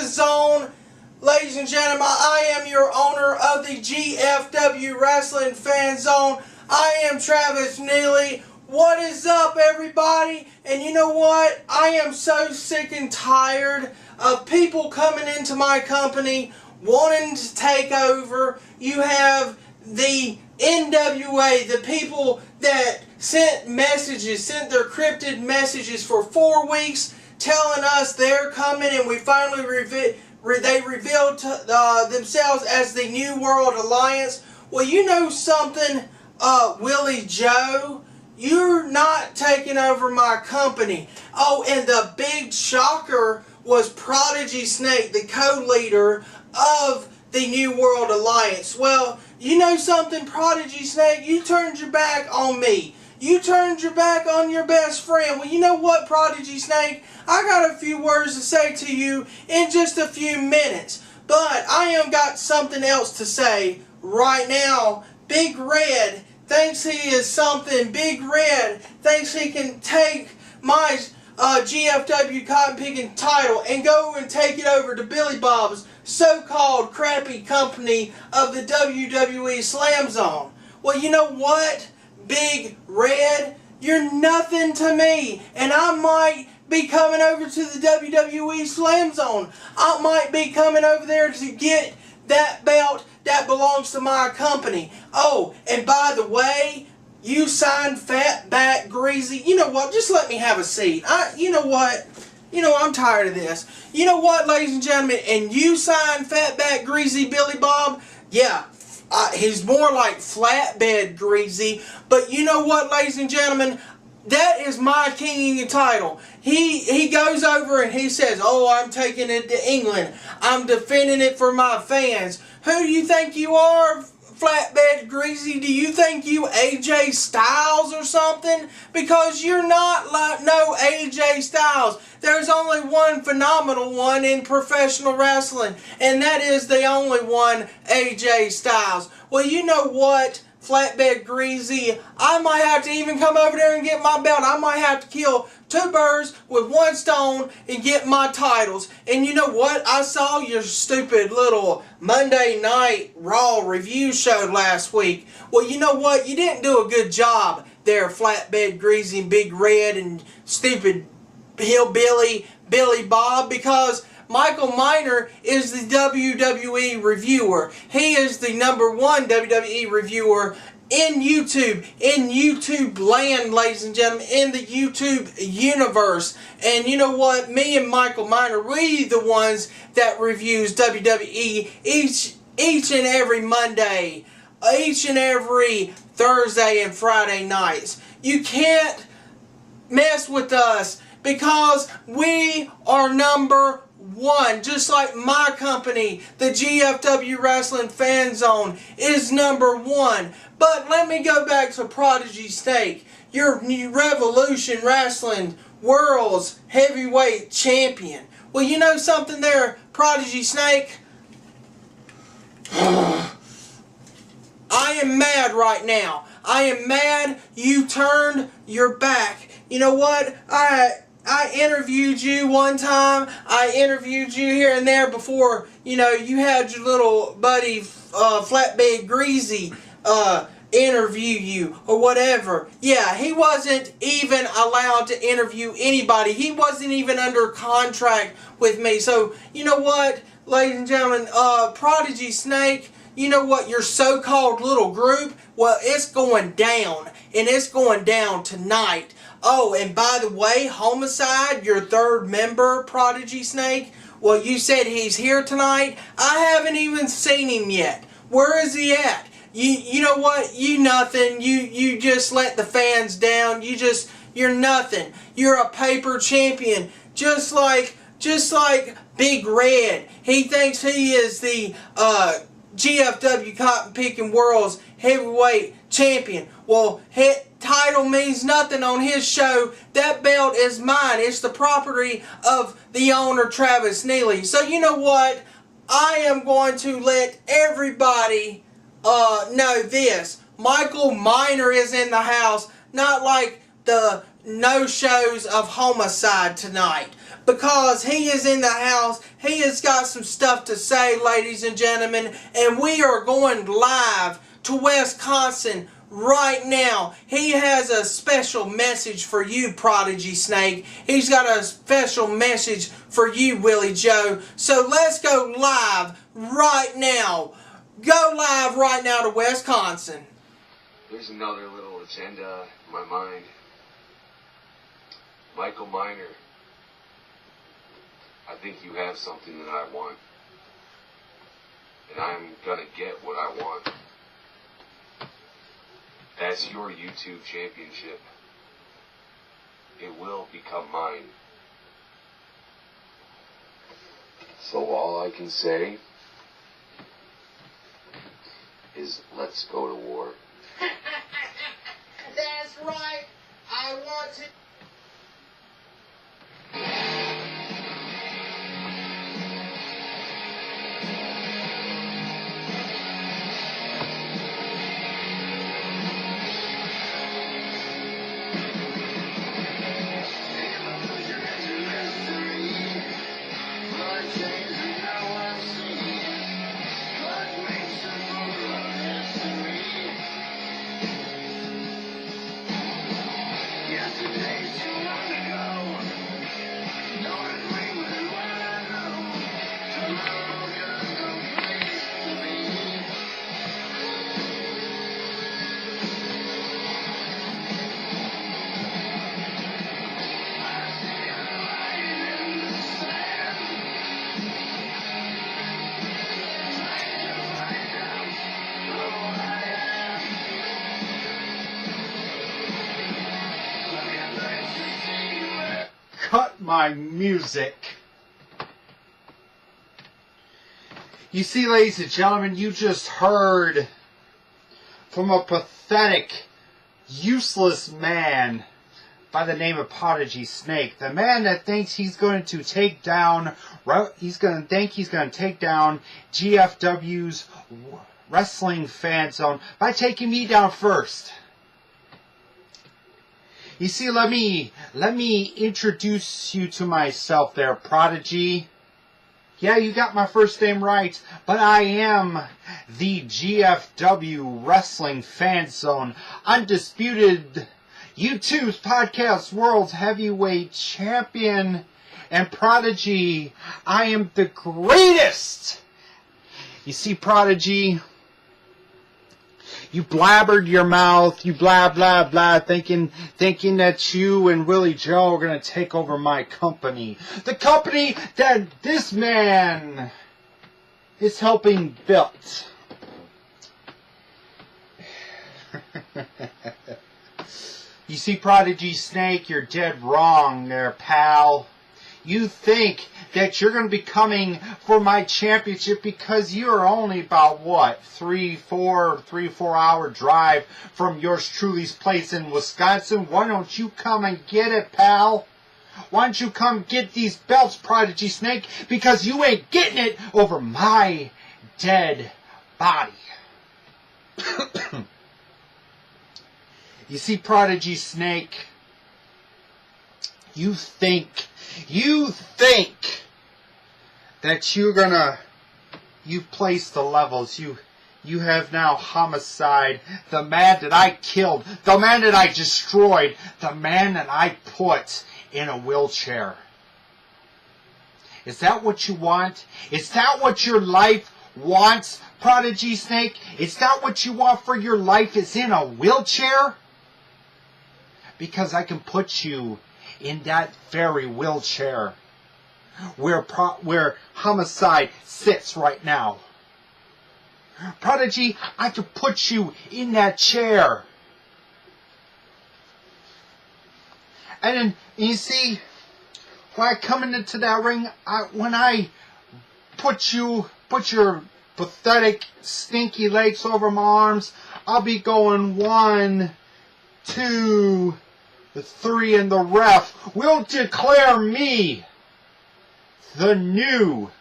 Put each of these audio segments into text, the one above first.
the zone. Ladies and gentlemen, I am your owner of the GFW Wrestling Fan Zone. I am Travis Neely. What is up, everybody? And you know what? I am so sick and tired of people coming into my company wanting to take over. You have the NWA, the people that sent their cryptic messages for 4 weeks telling us they're coming, and we finally they revealed themselves as the New World Alliance. Well, you know something, Willie Joe? You're not taking over my company. Oh, and the big shocker was Prodigy Snake, the co-leader of the New World Alliance. Well, you know something, Prodigy Snake? You turned your back on me. You turned your back on your best friend. Well, you know what, Prodigy Snake? I got a few words to say to you in just a few minutes. But I am got something else to say right now. Big Red thinks he is something. Big Red thinks he can take my GFW cotton picking title and go and take it over to Billy Bob's so-called crappy company of the WWE Slam Zone. Well, you know what, Big Red? You're nothing to me, and I might be coming over to the WWE Slam Zone. I might be coming over there to get that belt that belongs to my company. Oh, and by the way, you signed Fatback Greasy. You know what? Just let me have a seat. You know what? You know, I'm tired of this. You know what, ladies and gentlemen? And you signed Fatback Greasy Billy Bob? Yeah, he's more like Flatbed Greasy. But you know what, ladies and gentlemen? That is my king title. He goes over and he says, oh, I'm taking it to England. I'm defending it for my fans. Who do you think you are, Flatbed Greasy? Do you think you AJ Styles or something? Because you're not like no AJ Styles. There's only one phenomenal one in professional wrestling, and that is the only one, AJ Styles. Well, you know what, Flatbed Greasy, I might have to even come over there and get my belt. I might have to kill 2 birds with 1 stone and get my titles. And you know what? I saw your stupid little Monday Night Raw review show last week. Well, you know what? You didn't do a good job there, Flatbed Greasy, Big Red, and stupid hillbilly Billy Bob, because Michael Miner is the WWE reviewer. He is the #1 WWE reviewer in YouTube land, ladies and gentlemen, in the YouTube universe. And you know what? Me and Michael Miner, we the ones that reviews WWE each and every Monday, each and every Thursday and Friday nights. You can't mess with us because we are #1, just like my company, the GFW Wrestling Fan Zone, is #1. But let me go back to Prodigy Snake, your new Revolution Wrestling World's Heavyweight Champion. Well, you know something there, Prodigy Snake? I am mad right now. I am mad you turned your back. You know what? I interviewed you one time. I interviewed you here and there before, you know, you had your little buddy Flatbed Greasy interview you or whatever. Yeah, he wasn't even allowed to interview anybody. He wasn't even under contract with me. So, you know what, ladies and gentlemen, Prodigy Snake, you know what, your so-called little group, well, it's going down, and it's going down tonight. Oh, and by the way, Homicide, your 3rd member, Prodigy Snake, well, you said he's here tonight. I haven't even seen him yet. Where is he at? You know what? You nothing. You just let the fans down. You're nothing. You're a paper champion. Just like Big Red. He thinks he is the GFW Cotton Picking World's Heavyweight Champion. Well, title means nothing on his show. That belt is mine. It's the property of the owner, Travis Neely. So you know what? I am going to let everybody know this. Michael Miner is in the house, not like the no-shows of Homicide tonight. because he is in the house. He has got some stuff to say, ladies and gentlemen, and we are going live to Wisconsin right now. He has a special message for you, Prodigy Snake. He's got a special message for you, Willie Joe. So let's go live right now. Go live right now to Wisconsin. There's another little agenda in my mind. Michael Miner, I think you have something that I want. And I'm gonna get what I want. That's your YouTube championship. It will become mine. So all I can say is let's go to war. That's right. I want to. Cut my music. You see, ladies and gentlemen, you just heard from a pathetic, useless man by the name of Prodigy Snake. The man that thinks he's going to take down, GFW's wrestling fan zone by taking me down first. You see, let me introduce you to myself there, Prodigy. Yeah, you got my first name right, but I am the GFW Wrestling Fan Zone Undisputed YouTube's Podcast World's Heavyweight Champion. And Prodigy, I am the greatest! You see, Prodigy, you blabbered your mouth, you blah, blah, blah, thinking that you and Willie Joe are going to take over my company. The company that this man is helping build. You see, Prodigy Snake, you're dead wrong there, pal. You think that you're going to be coming for my championship because you're only about, what, 3-4 hour drive from yours truly's place in Wisconsin. Why don't you come and get it, pal? Why don't you come get these belts, Prodigy Snake? Because you ain't getting it over my dead body. You see, Prodigy Snake, you think that you've placed the levels. You have now homicide, the man that I killed, the man that I destroyed, the man that I put in a wheelchair. Is that what you want? Is that what your life wants, Prodigy Snake? Is that what you want for your life, is in a wheelchair? Because I can put you in that very wheelchair where homicide sits right now. Prodigy, I can put you in that chair. And then, you see, when I come into that ring, when I put your pathetic, stinky legs over my arms, I'll be going 1, 2, 3, and the ref will declare me the new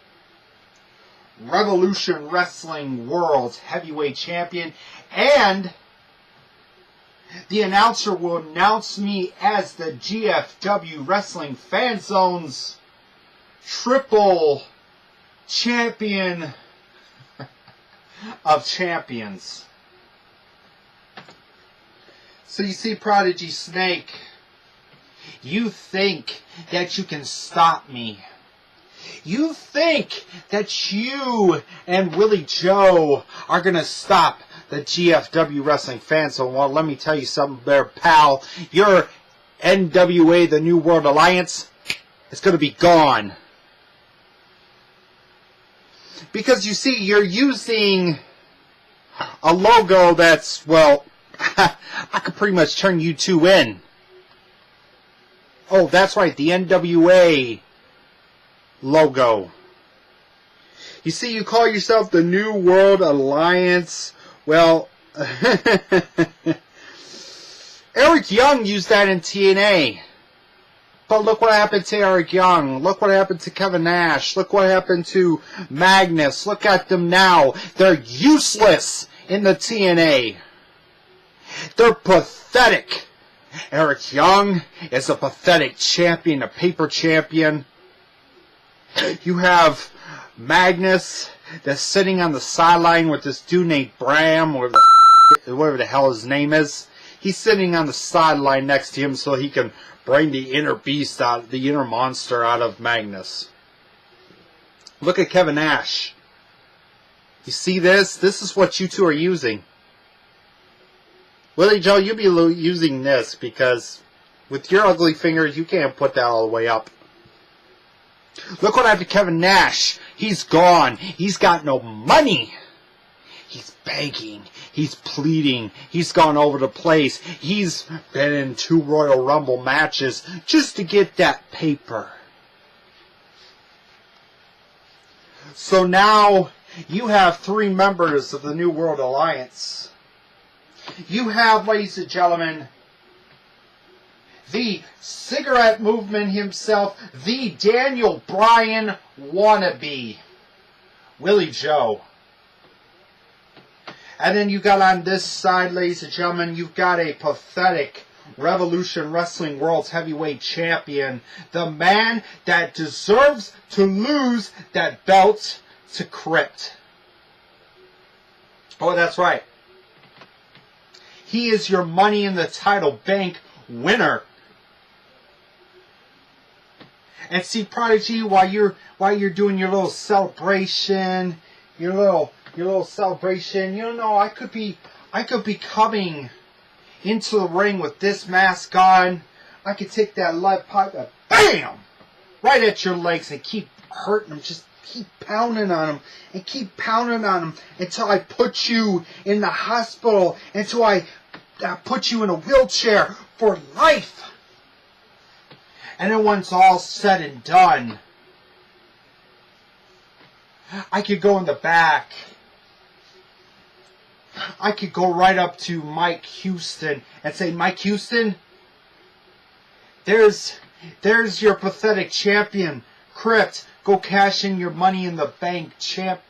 Revolution Wrestling World Heavyweight Champion, and the announcer will announce me as the GFW Wrestling Fan Zone's triple champion of champions. So you see, Prodigy Snake, you think that you can stop me. You think that you and Willie Joe are going to stop the GFW Wrestling Fan Zone. Well, let me tell you something there, pal. Your NWA, the New World Alliance, is going to be gone. Because you see, you're using a logo that's, well, I could pretty much turn you two in. Oh, that's right, the NWA logo. You see, you call yourself the New World Alliance. Well, Eric Young used that in TNA. But look what happened to Eric Young. Look what happened to Kevin Nash. Look what happened to Magnus. Look at them now. They're useless in the TNA. They're pathetic. Eric Young is a pathetic champion, a paper champion. You have Magnus that's sitting on the sideline with this dude named Bram, or whatever the hell his name is. He's sitting on the sideline next to him so he can bring the inner beast out, the inner monster out of Magnus. Look at Kevin Nash. You see this? This is what you two are using. Willie Joe, you'll be using this because with your ugly fingers, you can't put that all the way up. Look what happened to Kevin Nash. He's gone. He's got no money. He's begging. He's pleading. He's gone over the place. He's been in 2 Royal Rumble matches just to get that paper. So now you have 3 members of the New World Alliance. You have, ladies and gentlemen, the cigarette movement himself, the Daniel Bryan wannabe, Willie Joe. And then you got on this side, ladies and gentlemen, you've got a pathetic Revolution Wrestling World's Heavyweight Champion, the man that deserves to lose that belt to Crypt. Oh, that's right. He is your Money in the Title Bank winner. And see, Prodigy, while you're doing your little celebration, your little celebration, you know, I could be coming into the ring with this mask on. I could take that lead pipe and BAM! Right at your legs and keep hurting them. Just keep pounding on them and keep pounding on them until I put you in the hospital, until I put you in a wheelchair for life. And then once all said and done, I could go in the back. I could go right up to Mike Houston and say, Mike Houston, there's your pathetic champion, Crypt. Go cash in your Money in the Bank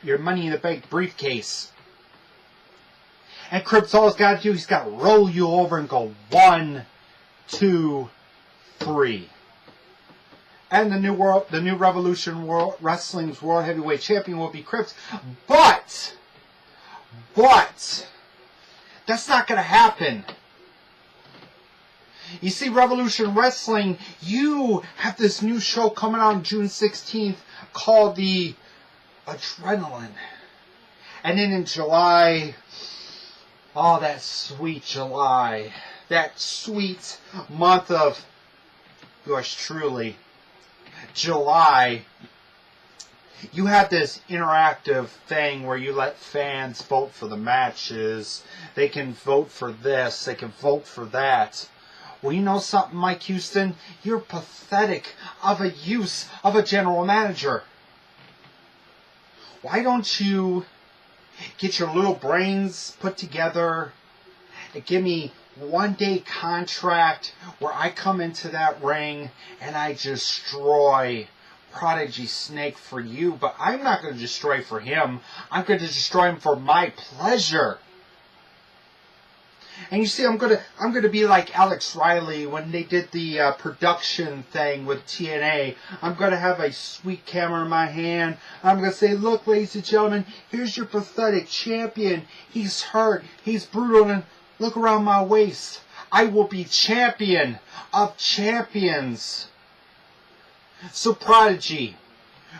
your Money in the Bank briefcase. And Crypt's all he's got to do, he's got to roll you over and go 1, 2, 3. And the new Revolution Wrestling's World Heavyweight Champion will be Crypt. But that's not going to happen. You see, Revolution Wrestling, you have this new show coming out on June 16th called the Adrenaline. And then in July, oh, that sweet July, that sweet month of yours truly, July, you have this interactive thing where you let fans vote for the matches. They can vote for this, they can vote for that. Well, you know something, Mike Houston? You're pathetic of a use of a general manager. Why don't you get your little brains put together and give me 1-day contract where I come into that ring and I destroy Prodigy Snake for you, but I'm not going to destroy for him. I'm going to destroy him for my pleasure. And you see, I'm gonna be like Alex Riley when they did the production thing with TNA. I'm gonna have a sweet camera in my hand. I'm gonna say, look, ladies and gentlemen, here's your pathetic champion. He's hurt. He's brutal. And look around my waist. I will be champion of champions. So Prodigy,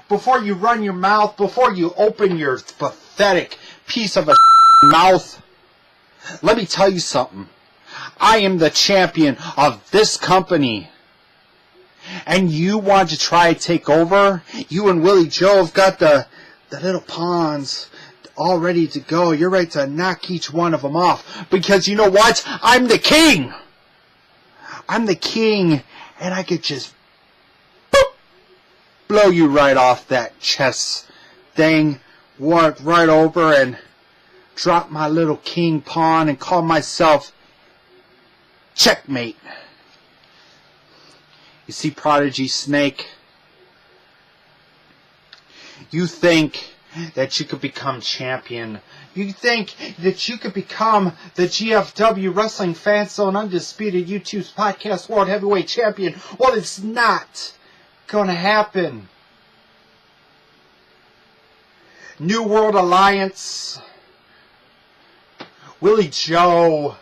before you run your mouth, before you open your pathetic piece of a mouth, let me tell you something. I am the champion of this company. And you want to try to take over? You and Willie Joe have got the little pawns all ready to go. You're ready to knock each one of them off. Because you know what? I'm the king. I'm the king. And I could just boop, blow you right off that chest thing. Walk right over and drop my little king pawn and call myself checkmate. You see, Prodigy Snake, you think that you could become champion. You think that you could become the GFW Wrestling Fan Zone Undisputed YouTube's Podcast World Heavyweight Champion. Well, it's not going to happen. New World Alliance, Willie Joe,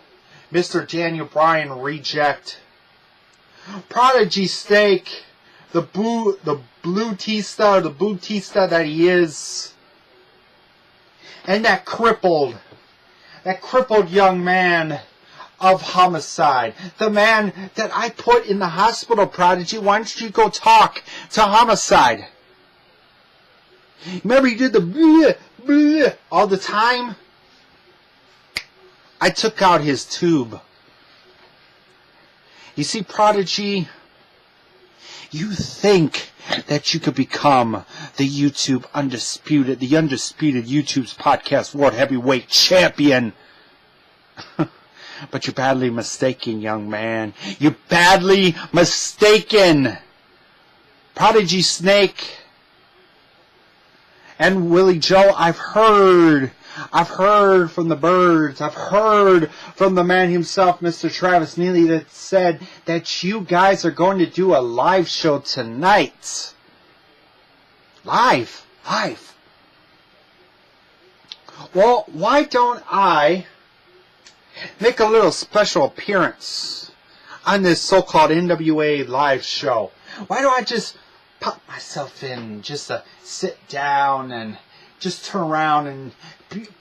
Mr. Daniel Bryan reject, Prodigy Snake, the Blutista, the Bootista that he is, and that crippled young man of Homicide, the man that I put in the hospital. Prodigy, why don't you go talk to Homicide? Remember you did the bleh, bleh all the time? I took out his tube. You see, Prodigy, you think that you could become the undisputed YouTube's Podcast World Heavyweight Champion. But you're badly mistaken, young man. You're badly mistaken. Prodigy Snake and Willie Joe, I've heard from the birds. I've heard from the man himself, Mr. Travis Neely, that said that you guys are going to do a live show tonight. Live. Well, why don't I make a little special appearance on this so-called NWA live show? Why don't I just pop myself in, just to sit down and just turn around and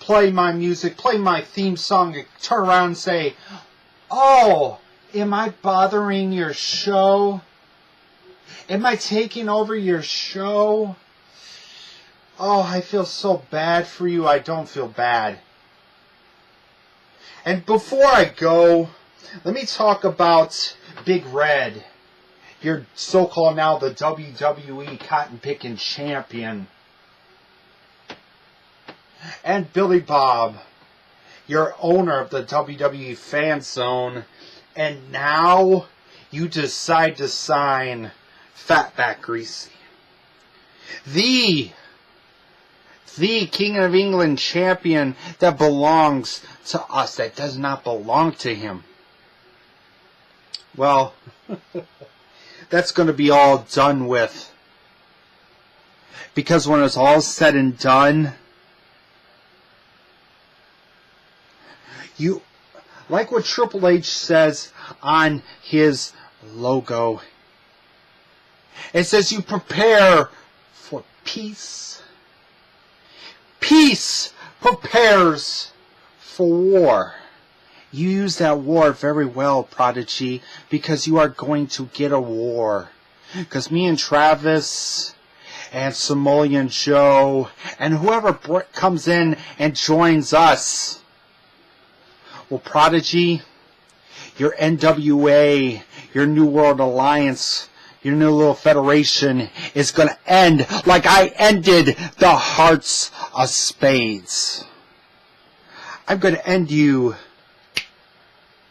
play my music, play my theme song, and turn around and say, oh, am I bothering your show? Am I taking over your show? Oh, I feel so bad for you. I don't feel bad. And before I go, let me talk about Big Red, your so-called now the WWE Cotton Picking Champion. And Billy Bob, your owner of the WWE Fan Zone, and now you decide to sign Fatback Greasy, the King of England champion that belongs to us, that does not belong to him. Well, that's going to be all done with, because when it's all said and done, you, like what Triple H says on his logo, it says you prepare for peace. Peace prepares for war. You use that war very well, Prodigy, because you are going to get a war. Because me and Travis and Samolian Joe and whoever comes in and joins us, well, Prodigy, your NWA, your New World Alliance, your new little federation is going to end like I ended the Hearts of Spades. I'm going to end you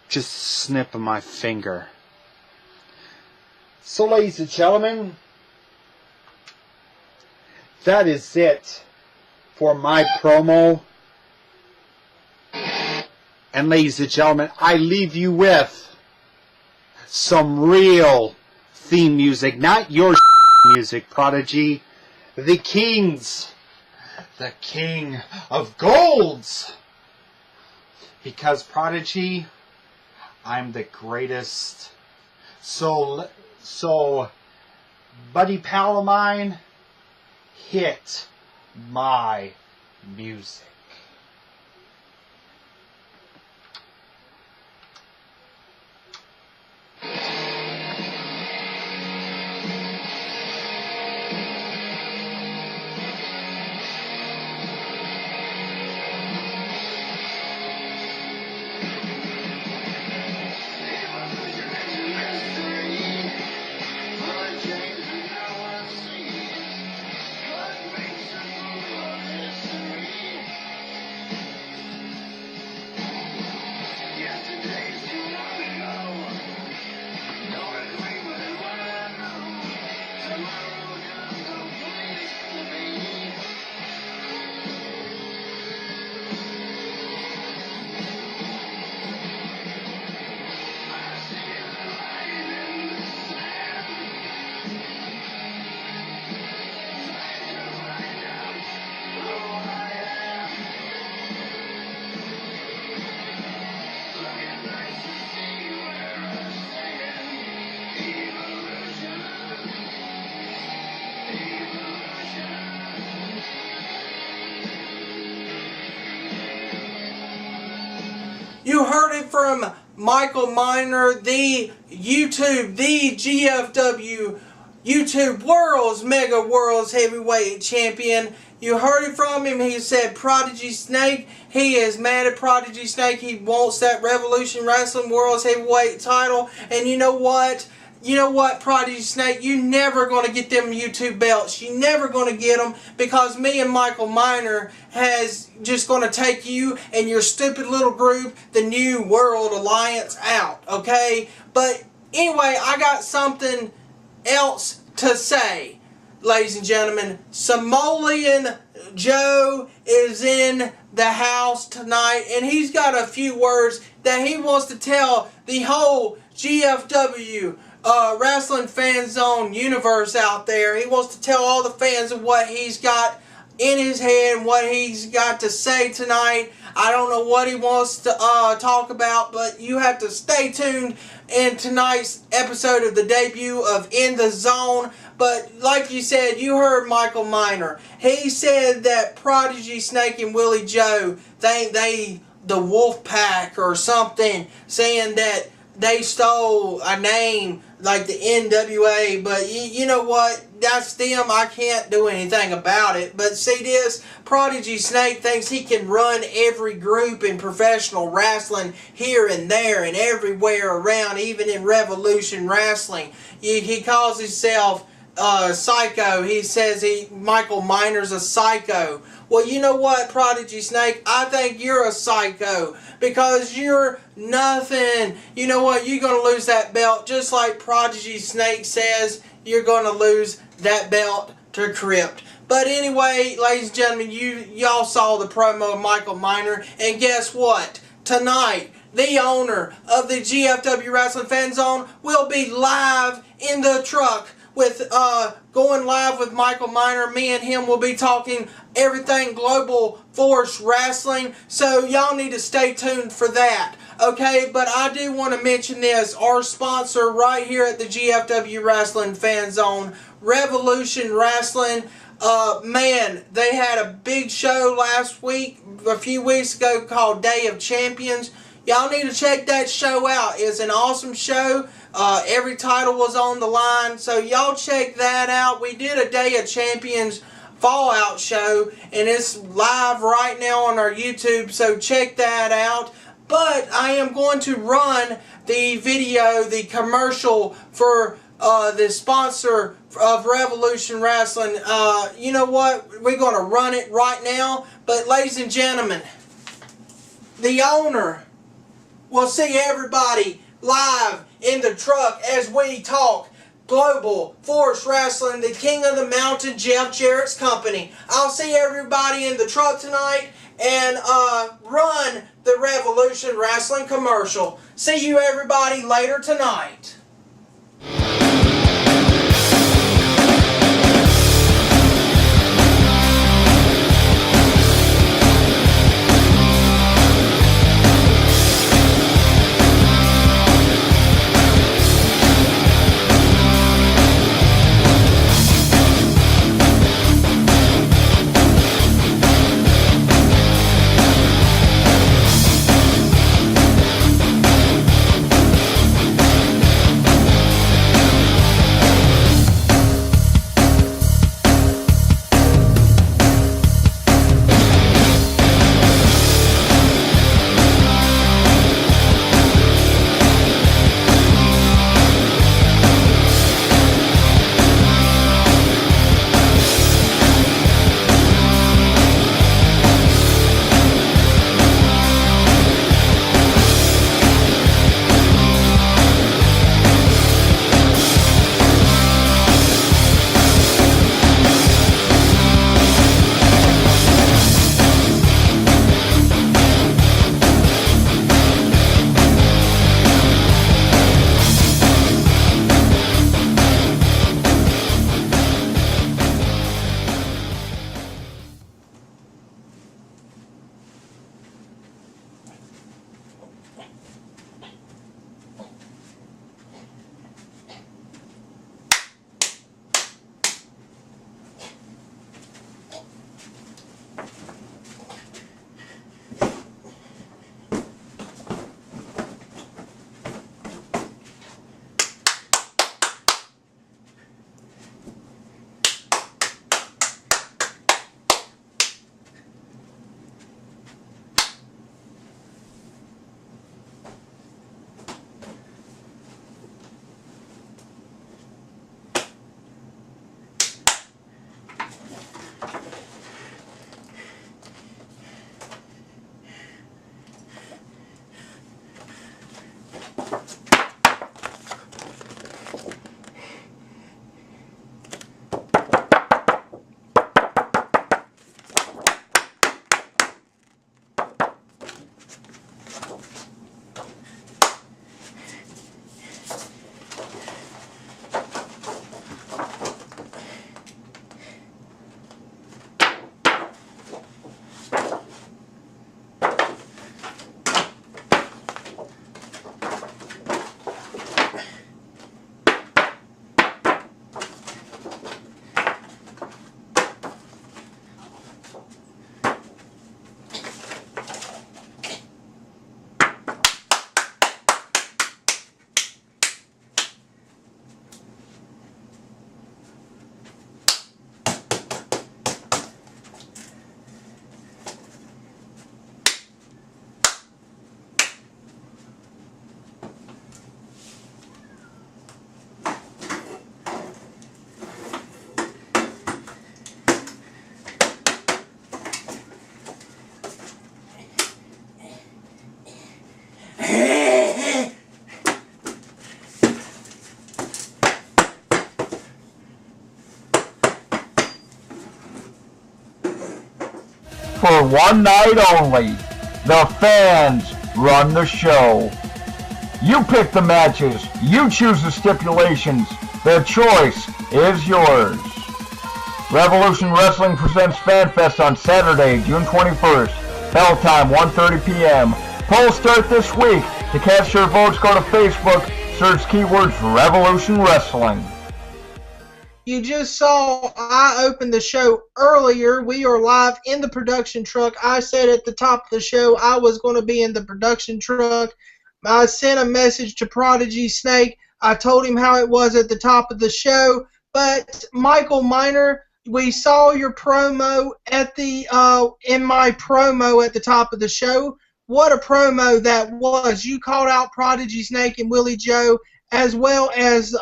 just a snip of my finger. So, ladies and gentlemen, that is it for my promo. And ladies and gentlemen, I leave you with some real theme music, not your music, Prodigy. The Kings, the King of Golds. Because Prodigy, I'm the greatest. So, buddy pal of mine, hit my music. You heard it from Michael Miner, the GFW YouTube World's Heavyweight Champion. You heard it from him. He said Prodigy Snake. He is mad at Prodigy Snake. He wants that Revolution Wrestling World's Heavyweight title. And you know what? You know what, Prodigy Snake? You're never going to get them YouTube belts. You're never going to get them because me and Michael Miner has just going to take you and your stupid little group, the New World Alliance, out. Okay? But anyway, I got something else to say. Ladies and gentlemen, Samolian Joe is in the house tonight, and he's got a few words that he wants to tell the whole GFW Wrestling Fan Zone universe out there. He wants to tell all the fans of what he's got in his head and what he's got to say tonight. I don't know what he wants to talk about, but you have to stay tuned in tonight's episode of the debut of In the Zone. But like you said, you heard Michael Miner. He said that Prodigy Snake and Willie Joe think they the Wolf Pack or something, saying that they stole a name like the NWA, but you know what? That's them. I can't do anything about it. But see this, Prodigy Snake thinks he can run every group in professional wrestling here and there and everywhere around, even in Revolution Wrestling. He calls himself psycho. He says Michael Miner's a psycho. Well, you know what, Prodigy Snake? I think you're a psycho because you're nothing. You know what? You're going to lose that belt just like Prodigy Snake says you're going to lose that belt to Crypt. But anyway, ladies and gentlemen, y'all saw the promo of Michael Miner, and guess what? Tonight, the owner of the GFW Wrestling Fan Zone will be live in the truck with going live with Michael Miner. Me and him will be talking everything Global Force Wrestling, so y'all need to stay tuned for that. Okay, but I do want to mention this, our sponsor right here at the GFW Wrestling Fan Zone, Revolution Wrestling. Man, they had a big show last week, a few weeks ago, called Day of Champions. Y'all need to check that show out. It's an awesome show. Every title was on the line, so y'all check that out. We did a Day of Champions Fallout show, and it's live right now on our YouTube, so check that out. But I am going to run the video, the commercial for the sponsor of Revolution Wrestling. You know what? We're going to run it right now. But ladies and gentlemen, the owner will see everybody live in the truck as we talk Global Force Wrestling, the King of the Mountain, Jeff Jarrett's company. I'll see everybody in the truck tonight and run the Revolution Wrestling commercial. See you everybody later tonight. For one night only, the fans run the show. You pick the matches, you choose the stipulations, the choice is yours. Revolution Wrestling presents FanFest on Saturday, June 21st, bell time 1:30 p.m. Polls start this week. To cast your votes, go to Facebook, search keywords Revolution Wrestling. You just saw I opened the show earlier. We are live in the production truck. I said at the top of the show I was going to be in the production truck. I sent a message to Prodigy Snake. I told him how it was at the top of the show. But Michael Miner, we saw your promo at the in my promo at the top of the show. What a promo that was. You called out Prodigy Snake and Willie Joe, as well as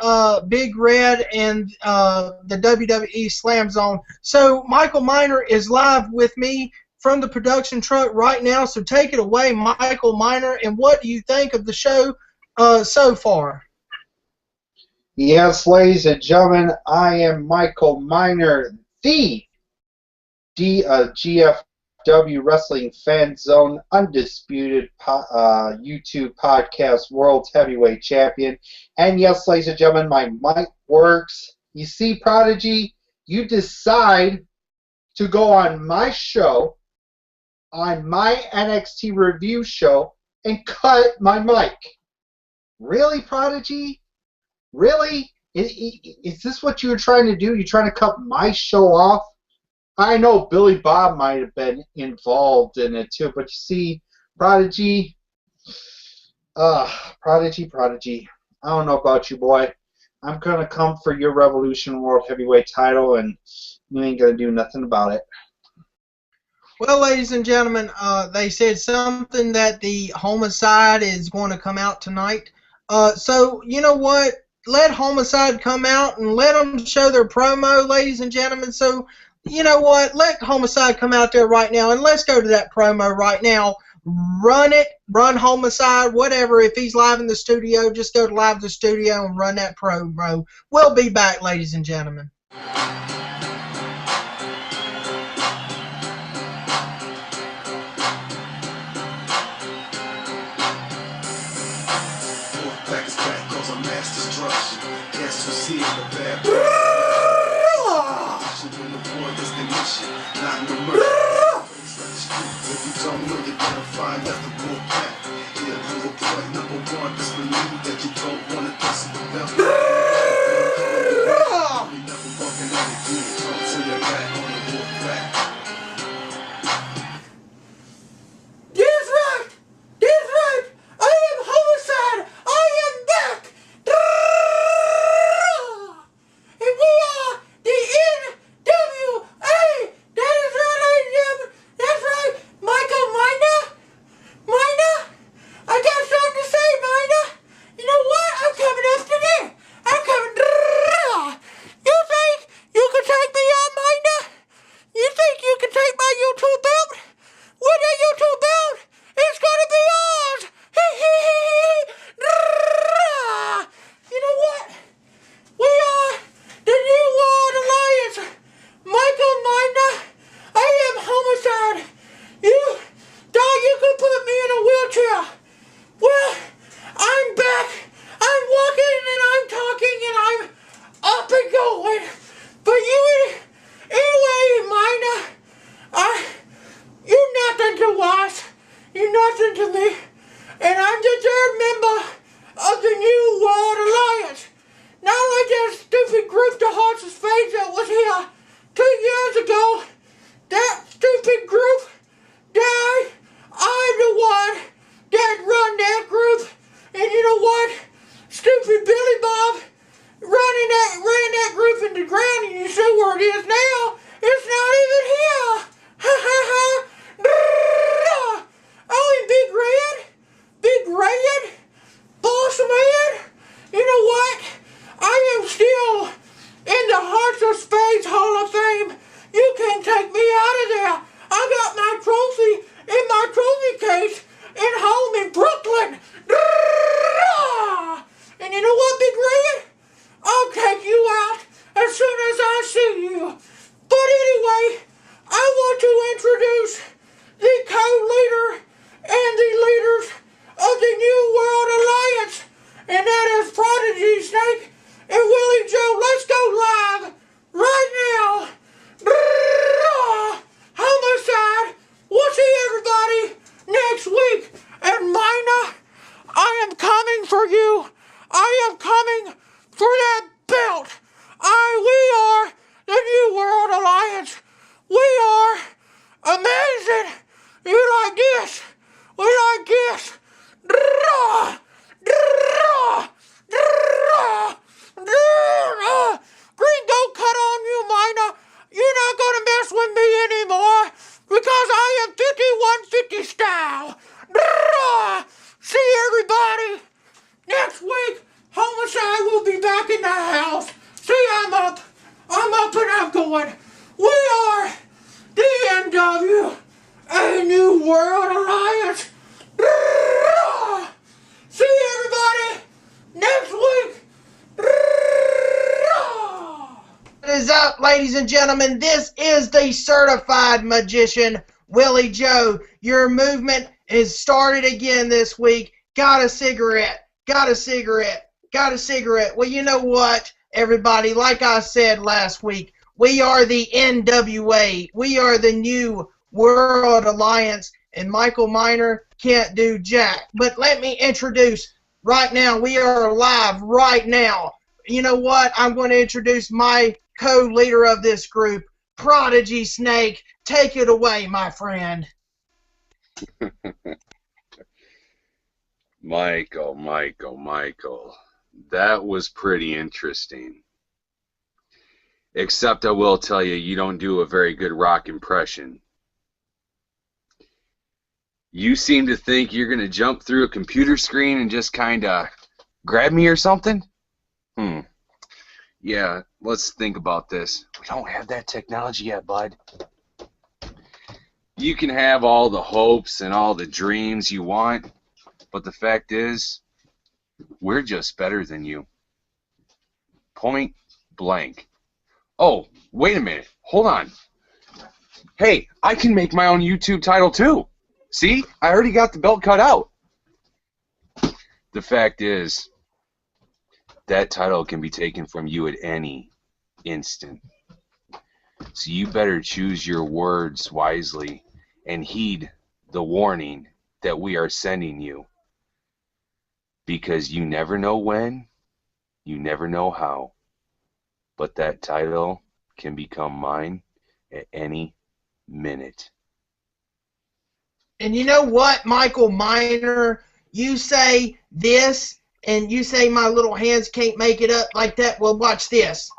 Big Red and the WWE Slam Zone. So Michael Miner is live with me from the production truck right now. So take it away, Michael Miner. And what do you think of the show so far? Yes, ladies and gentlemen, I am Michael Miner, the GFW Wrestling Fan Zone Undisputed YouTube Podcast World Heavyweight Champion. And yes, ladies and gentlemen, my mic works. You see, Prodigy, you decide to go on my show, on my NXT review show, and cut my mic. Really, Prodigy? Really? Is this what you were trying to do? You're trying to cut my show off? I know Billy Bob might have been involved in it too, but you see, Prodigy, Prodigy, I don't know about you, boy. I'm going to come for your Revolution World Heavyweight title, and you ain't going to do nothing about it. Well, ladies and gentlemen, they said something that the Homicide is going to come out tonight. So, you know what? Let Homicide come out and let them show their promo, ladies and gentlemen. So, you know what? Let Homicide come out there right now, and let's go to that promo right now. Run it. Run Homicide, whatever. If he's live in the studio, just go to live the studio and run that promo. We'll be back, ladies and gentlemen. is up, ladies and gentlemen? This is the certified magician, Willie Joe. Your movement is started again this week. Got a cigarette, got a cigarette, got a cigarette. Well, you know what, everybody? Like I said last week, we are the NWA. We are the New World Alliance, and Michael Miner can't do jack. But let me introduce right now. We are live right now. You know what? I'm going to introduce my co-leader of this group, Prodigy Snake. Take it away, my friend. Michael. That was pretty interesting. Except I will tell you, you don't do a very good rock impression. You seem to think you're going to jump through a computer screen and just kind of grab me or something? Yeah, let's think about this. We don't have that technology yet, bud. You can have all the hopes and all the dreams you want, but the fact is, we're just better than you. Point blank. Oh, wait a minute. Hold on. Hey, I can make my own YouTube title too. See? I already got the belt cut out. The fact is, that title can be taken from you at any instant. So you better choose your words wisely and heed the warning that we are sending you. Because you never know when, you never know how, but that title can become mine at any minute. And you know what, Michael Miner? You say this, and you say my little hands can't make it up like that. Well, watch this.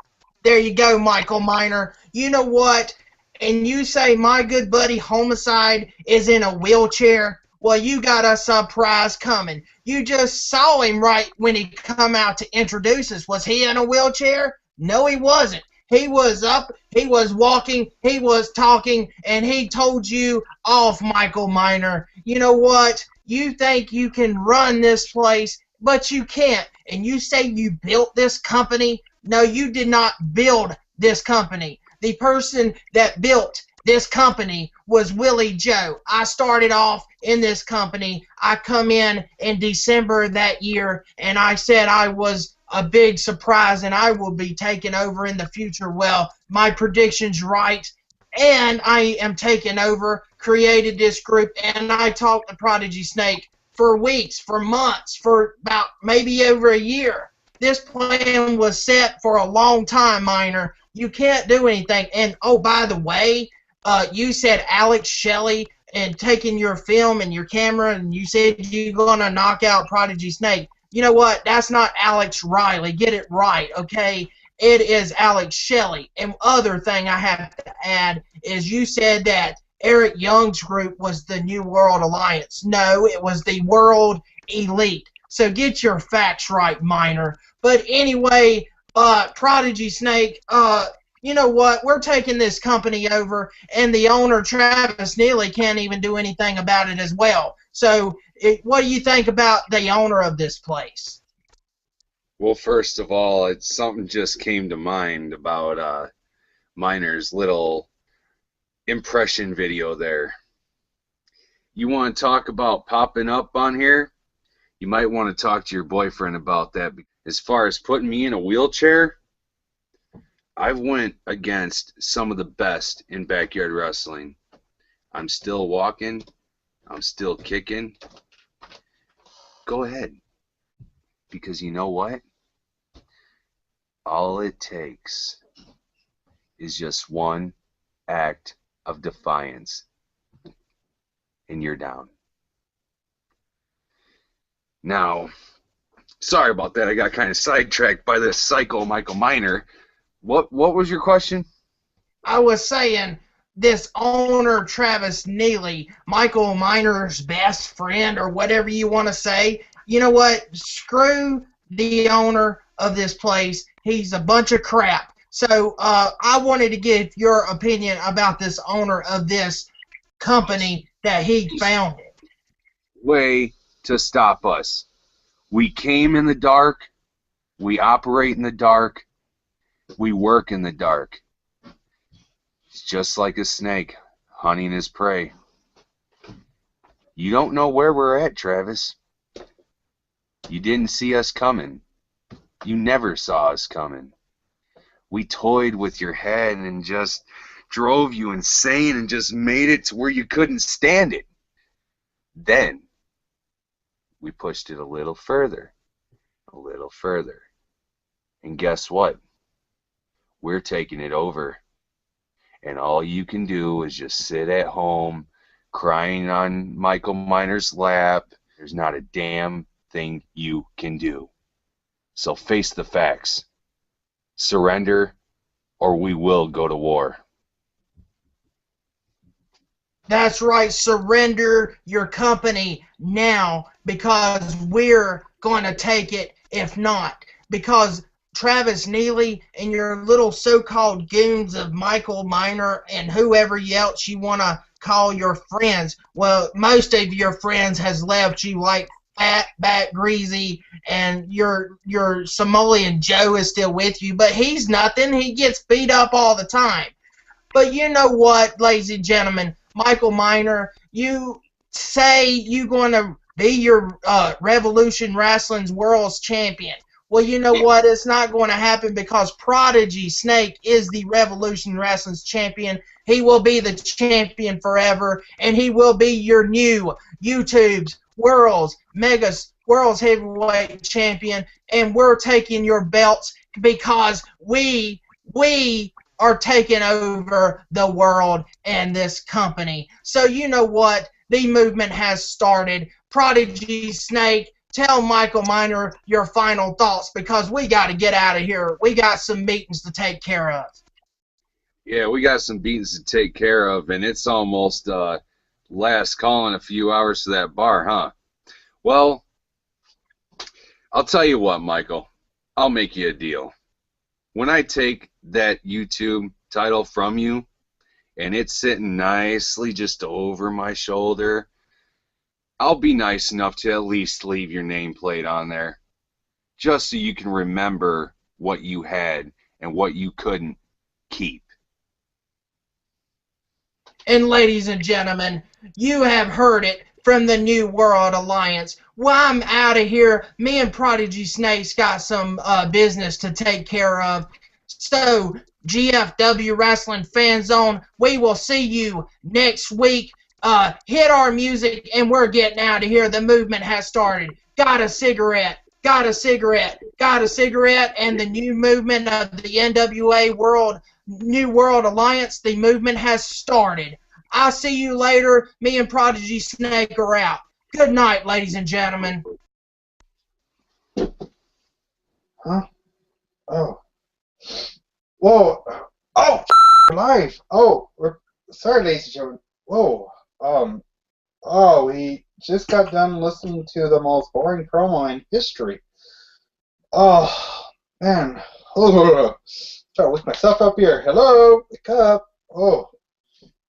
There you go, Michael Miner. You know what? And you say my good buddy Homicide is in a wheelchair. Well, you got a surprise coming. You just saw him right when he come out to introduce us. Was he in a wheelchair? No, he wasn't. He was up, he was walking, he was talking, and he told you off, Michael Miner. You know what? You think you can run this place, but you can't. And you say you built this company? No, you did not build this company. The person that built this company was Willie Joe. I started off in this company. I come in December that year, and I said I was a big surprise and I will be taking over in the future. Well, my prediction's right, and I am taking over, created this group, and I talked to Prodigy Snake for weeks, for months, for about maybe over a year. This plan was set for a long time, Miner. You can't do anything. And, oh, by the way, you said Alex Shelley and taking your film and your camera, and you said you're going to knock out Prodigy Snake. You know what? That's not Alex Riley. Get it right, okay? It is Alex Shelley. And other thing I have to add is you said that Eric Young's group was the New World Alliance. No, it was the World Elite. So get your facts right, Miner. But anyway, Prodigy Snake, you know what? We're taking this company over, and the owner, Travis Neely, can't even do anything about it as well. So what do you think about the owner of this place? Well, first of all, something just came to mind about Miner's little impression video there. You want to talk about popping up on here? You might want to talk to your boyfriend about that. As far as putting me in a wheelchair, I've went against some of the best in backyard wrestling. I'm still walking. I'm still kicking. Go ahead. Because you know what? All it takes is just one act of defiance, and you're down. Now, sorry about that. I got kind of sidetracked by this psycho Michael Miner. What was your question? I was saying this owner, Travis Neely, Michael Miner's best friend, or whatever you want to say, you know what? Screw the owner of this place. He's a bunch of crap. So I wanted to get your opinion about this owner of this company that he founded. Way to stop us. We came in the dark. We operate in the dark. We work in the dark. It's just like a snake hunting his prey. You don't know where we're at, Travis. You didn't see us coming. You never saw us coming. We toyed with your head and just drove you insane and just made it to where you couldn't stand it. Then we pushed it a little further. And guess what? We're taking it over. And all you can do is just sit at home crying on Michael Miner's lap. There's not a damn thing you can do. So face the facts. Surrender, or we will go to war. That's right, surrender your company now, because we're going to take it if not. Because Travis Neely and your little so-called goons of Michael Miner and whoever else you want to call your friends, well, most of your friends has left you like fat, bat, greasy, and your Samolian Joe is still with you, but he's nothing. He gets beat up all the time. But you know what, ladies and gentlemen, Michael Miner, you say you're going to be your Revolution Wrestling's World's Champion. Well, you know what? It's not going to happen, because Prodigy Snake is the Revolution Wrestling's champion. He will be the champion forever, and he will be your new YouTube's World's Heavyweight Champion, and we're taking your belts because we are taking over the world and this company. So you know what? The movement has started. Prodigy Snake, tell Michael Miner your final thoughts, because we got to get out of here. We got some meetings to take care of. Yeah, we got some beatings to take care of, and it's almost last call in a few hours to that bar, huh? Well, I'll tell you what, Michael. I'll make you a deal. When I take that YouTube title from you, and it's sitting nicely just over my shoulder, I'll be nice enough to at least leave your nameplate on there, just so you can remember what you had and what you couldn't keep. And ladies and gentlemen, you have heard it from the New World Alliance. Well, I'm out of here. Me and Prodigy Snake's got some business to take care of. So, GFW Wrestling Fan Zone, we will see you next week. Hit our music, and we're getting out of here. The movement has started. Got a cigarette. Got a cigarette. Got a cigarette. And the new movement of the NWA New World Alliance, the movement has started. I'll see you later. Me and Prodigy Snake are out. Good night, ladies and gentlemen. Huh? Oh. Whoa. Oh, live. Oh, sorry, ladies and gentlemen. Whoa. Oh, we just got done listening to the most boring promo in history. Oh, man. Oh, try to wake myself up here. Hello, wake up. Oh,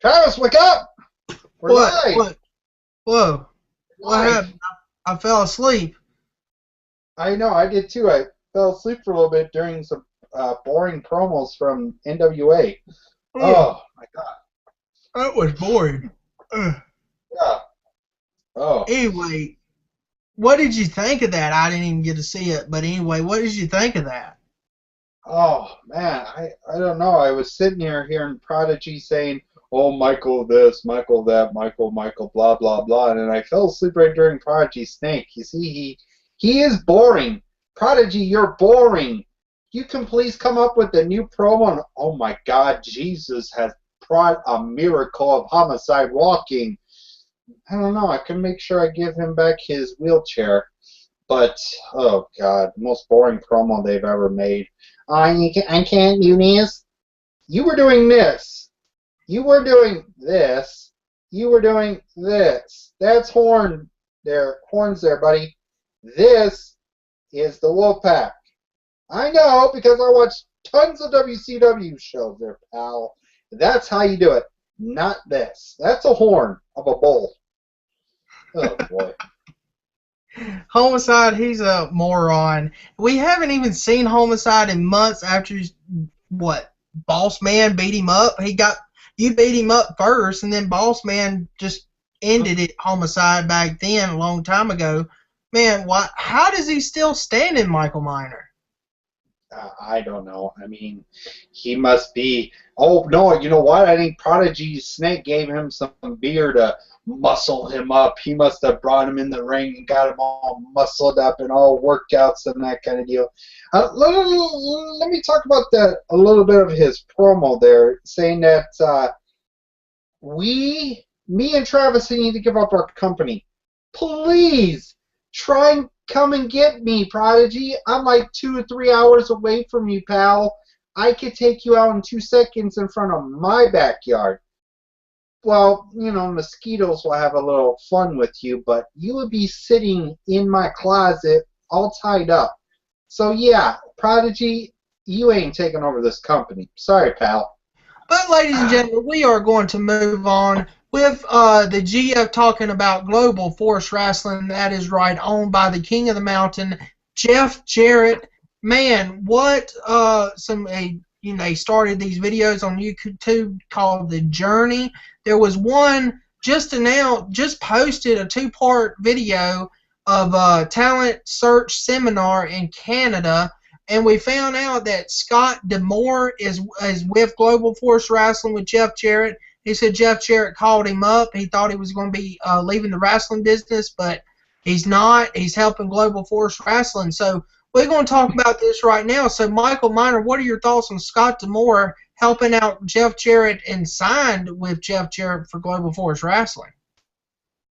Travis, wake up. We're live. What? Whoa. What happened? I fell asleep. I know, I did too. I fell asleep for a little bit during some boring promos from NWA. Oh, my God. That was boring. Yeah. Oh. Anyway, what did you think of that? I didn't even get to see it, but anyway, what did you think of that? Oh, man, I don't know. I was sitting here hearing Prodigy saying, oh, Michael this, Michael that, Michael, blah, blah, blah, and then I fell asleep right during Prodigy Snake. You see, he is boring. Prodigy, you're boring. You can please come up with a new promo. And, oh, my God, Jesus has brought a miracle of homicide walking. I don't know. I can make sure I give him back his wheelchair. But, oh, God, the most boring promo they've ever made. I can't do this. You were doing this. You were doing this. You were doing this. That's horns there, buddy. This is the Wolfpack. I know, because I watch tons of WCW shows there, pal. That's how you do it. Not this. That's a horn of a bull. Oh, boy. Homicide, he's a moron. We haven't even seen Homicide in months after what? Boss Man beat him up. You beat him up first, and then Boss Man just ended it. Homicide back then, a long time ago. Man, why? How does he still stand in Michael Miner? I don't know. I mean, he must be. Oh no, you know what? I think Prodigy's Snake gave him some beer to muscle him up. He must have brought him in the ring and got him all muscled up and all workouts and that kind of deal. Let me talk about that a little bit of his promo there, saying that me and Travis need to give up our company. Please try and come and get me, Prodigy. I'm like 2 or 3 hours away from you, pal. I could take you out in 2 seconds in front of my backyard. Well, you know, mosquitoes will have a little fun with you, but you would be sitting in my closet all tied up. So, yeah, Prodigy, you ain't taking over this company. Sorry, pal. But, ladies and gentlemen, we are going to move on with the GF talking about Global Force Wrestling. That is right, owned by the King of the Mountain, Jeff Jarrett. Man, what he started these videos on YouTube called The Journey. There was one just posted a 2-part video of a talent search seminar in Canada. And we found out that Scott D'Amore is with Global Force Wrestling with Jeff Jarrett. He said Jeff Jarrett called him up. He thought he was going to be leaving the wrestling business, but he's not. He's helping Global Force Wrestling. So we're going to talk about this right now. So, Michael Miner, what are your thoughts on Scott D'Amore helping out Jeff Jarrett and signed with Jeff Jarrett for Global Force Wrestling?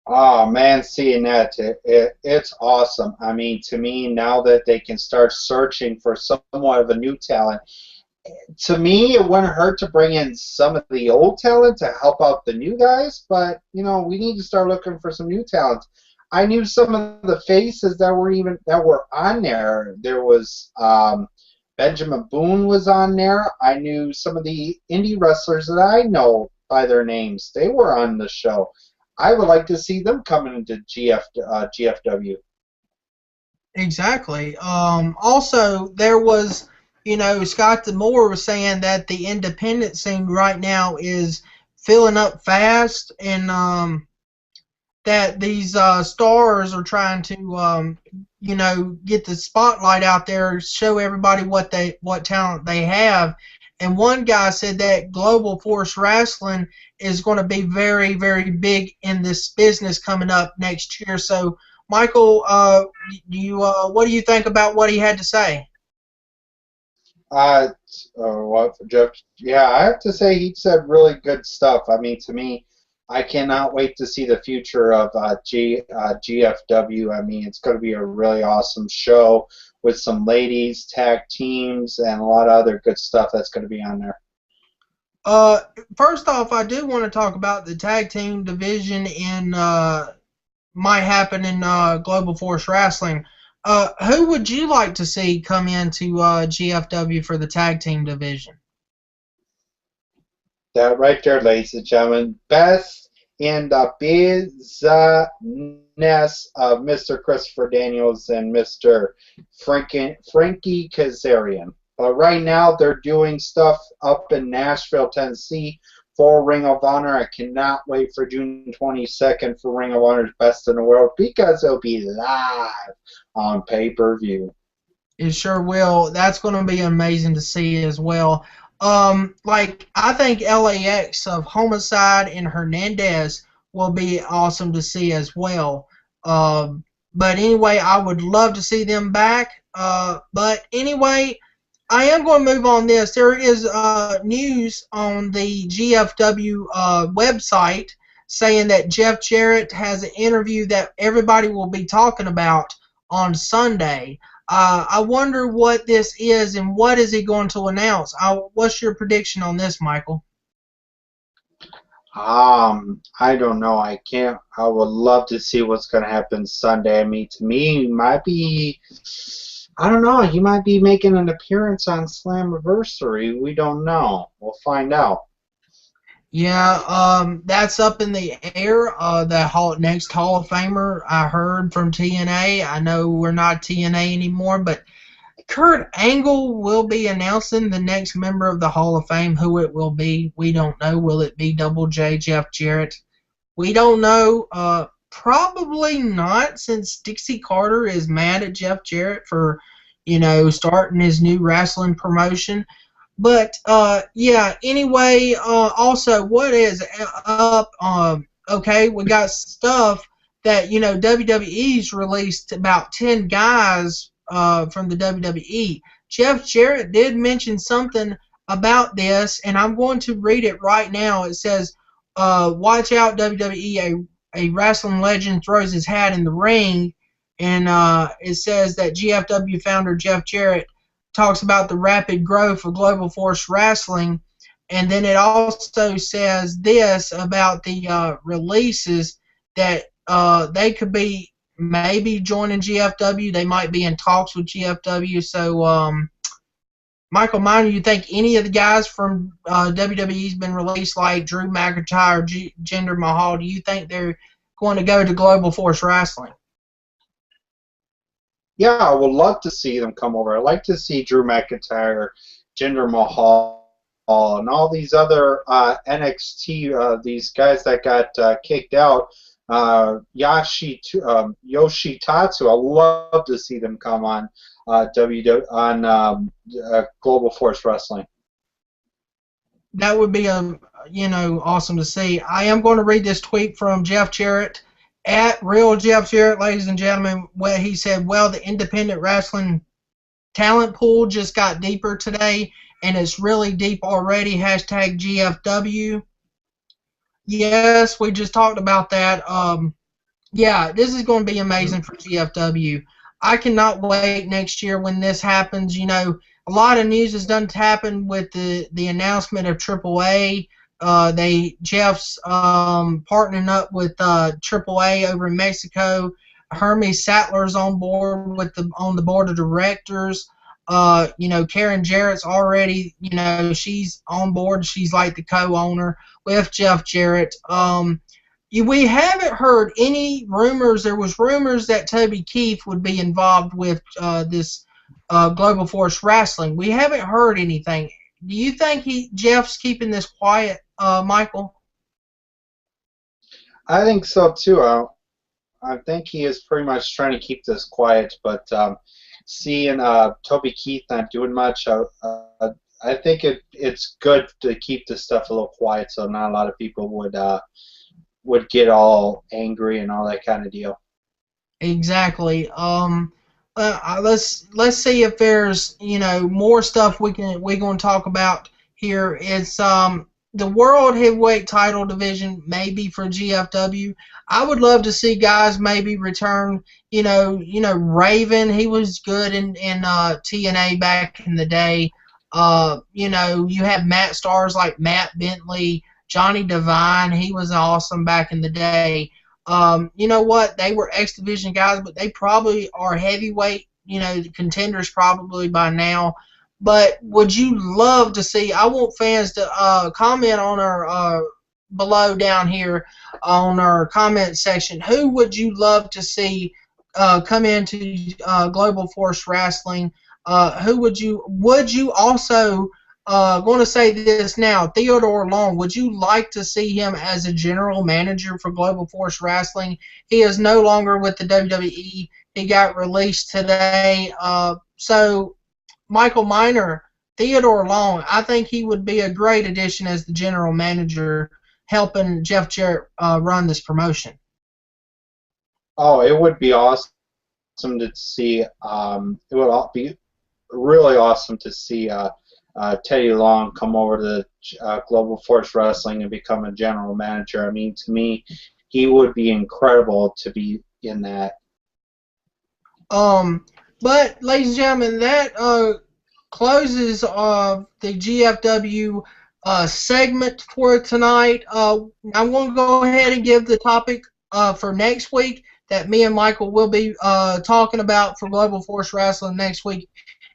Oh, man, seeing that, it's awesome. I mean, to me, now that they can start searching for somewhat of a new talent, to me, it wouldn't hurt to bring in some of the old talent to help out the new guys, but, you know, we need to start looking for some new talent. I knew some of the faces that were on there. There was Benjamin Boone was on there. I knew some of the indie wrestlers that I know by their names. They were on the show. I would like to see them coming into GFW. Exactly. Also, there was, Scott D'Amore was saying that the independent scene right now is filling up fast, and that these stars are trying to, get the spotlight out there, show everybody what talent they have. And one guy said that Global Force Wrestling is going to be very, very big in this business coming up next year. So, Michael, what do you think about what he had to say? What for Jeff? Yeah, I have to say he said really good stuff. I mean, to me, I cannot wait to see the future of GFW. I mean, it's going to be a really awesome show with some ladies, tag teams, and a lot of other good stuff that's going to be on there. First off, I do want to talk about the tag team division might happen in Global Force Wrestling. Who would you like to see come into GFW for the tag team division? That right there, ladies and gentlemen. Best in the business of Mr. Christopher Daniels and Mr. Frankie Kazarian. But right now, they're doing stuff up in Nashville, Tennessee for Ring of Honor. I cannot wait for June 22nd for Ring of Honor's Best in the World because it'll be live on pay-per-view. It sure will. That's going to be amazing to see as well. I think LAX of Homicide and Hernandez will be awesome to see as well. But anyway, I would love to see them back. But anyway, I am going to move on this. There is news on the GFW website saying that Jeff Jarrett has an interview that everybody will be talking about on Sunday. I wonder what this is and what is he going to announce. What's your prediction on this, Michael? I don't know. I would love to see what's going to happen Sunday. I mean, to me, it might be, I don't know, he might be making an appearance on Slammiversary. We don't know. We'll find out. Yeah, that's up in the air. The next Hall of Famer I heard from TNA. I know we're not TNA anymore, but Kurt Angle will be announcing the next member of the Hall of Fame. Who it will be, we don't know. Will it be Double J, Jeff Jarrett? We don't know. Probably not, since Dixie Carter is mad at Jeff Jarrett for, starting his new wrestling promotion. But yeah. Anyway, also, what is up? Okay, we got stuff that WWE's released about 10 guys from the WWE. Jeff Jarrett did mention something about this, and I'm going to read it right now. It says, "Watch out, WWE! A wrestling legend throws his hat in the ring," and it says that GFW founder Jeff Jarrett talks about the rapid growth of Global Force Wrestling, and then it also says this about the releases that they could be maybe joining GFW. They might be in talks with GFW. So, Michael Miner, you think any of the guys from WWE's been released, like Drew McIntyre or Jinder Mahal? Do you think they're going to go to Global Force Wrestling? Yeah, I would love to see them come over. I'd like to see Drew McIntyre, Jinder Mahal, and all these other NXT, these guys that got kicked out. Yoshitatsu, I'd love to see them come on Global Force Wrestling. That would be awesome to see. I am going to read this tweet from Jeff Jarrett at Real Jeff Jarrett, ladies and gentlemen, where he said, "Well, the independent wrestling talent pool just got deeper today, and it's really deep already. Hashtag GFW." Yes, we just talked about that. Yeah, this is going to be amazing for GFW. I cannot wait next year when this happens. A lot of news has done to happen with the announcement of AAA. Jeff's partnering up with AAA over in Mexico. Hermes Sattler's on board on the board of directors. Karen Jarrett's already, she's on board. She's like the co-owner with Jeff Jarrett. We haven't heard any rumors. There was rumors that Toby Keith would be involved with this Global Force Wrestling. We haven't heard anything. Do you think Jeff's keeping this quiet, Michael? I think so too. I think he is pretty much trying to keep this quiet, but seeing Toby Keith not doing much, I think it's good to keep this stuff a little quiet, so not a lot of people would get all angry and all that kind of deal. Exactly. Let's see if there's more stuff we're going to talk about here. It's the World Heavyweight Title division maybe for GFW. I would love to see guys maybe return. Raven, he was good in TNA back in the day. You have Matt stars like Matt Bentley, Johnny Devine. He was awesome back in the day. You know what? They were X Division guys, but they probably are heavyweight, contenders probably by now. But would you love to see? I want fans to comment on our below down here on our comment section. Who would you love to see come into Global Force Wrestling? Who would you also going to say this now, Theodore Long, would you like to see him as a general manager for Global Force Wrestling? He is no longer with the WWE. He got released today. So, Michael Miner, Theodore Long, I think he would be a great addition as the general manager, helping Jeff Jarrett run this promotion. Oh, it would be awesome to see. It would be really awesome to see Teddy Long come over to Global Force Wrestling and become a general manager. I mean, to me, he would be incredible to be in that. But, ladies and gentlemen, that closes the GFW segment for tonight. I'm going to go ahead and give the topic for next week that me and Michael will be talking about for Global Force Wrestling next week.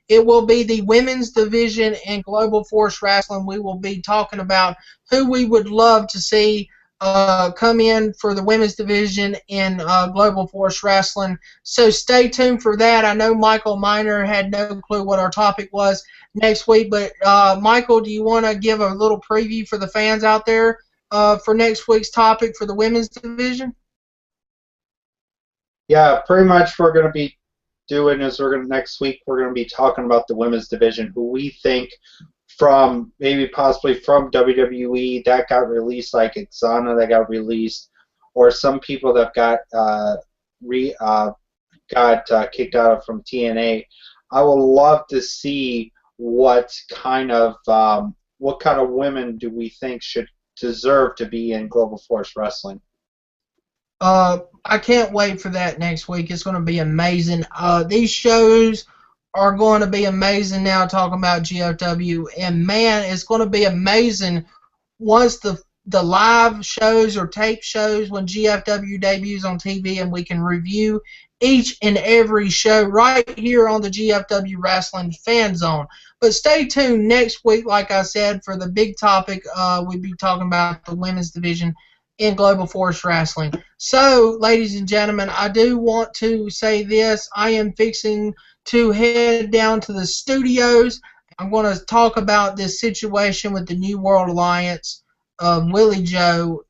It will be the women's division in Global Force Wrestling. We will be talking about who we would love to see come in for the women's division in Global Force Wrestling. So stay tuned for that. I know Michael Miner had no clue what our topic was next week, but Michael, do you want to give a little preview for the fans out there for next week's topic for the women's division? Yeah, pretty much we're going to be doing is next week we're going to be talking about the women's division, who we think from maybe possibly from WWE that got released, like Exana that got released, or some people that got kicked out from TNA. I would love to see what kind of women do we think should deserve to be in Global Force Wrestling. I can't wait for that next week. It's going to be amazing. These shows are going to be amazing now, talking about GFW. And, man, it's going to be amazing once the live shows or tape shows when GFW debuts on TV, and we can review each and every show right here on the GFW Wrestling Fan Zone. But stay tuned next week, like I said, for the big topic. We'll be talking about the women's division in Global Force Wrestling. So, ladies and gentlemen, I do want to say this. I am fixing to head down to the studios. I'm going to talk about this situation with the New World Alliance, Willie Joe,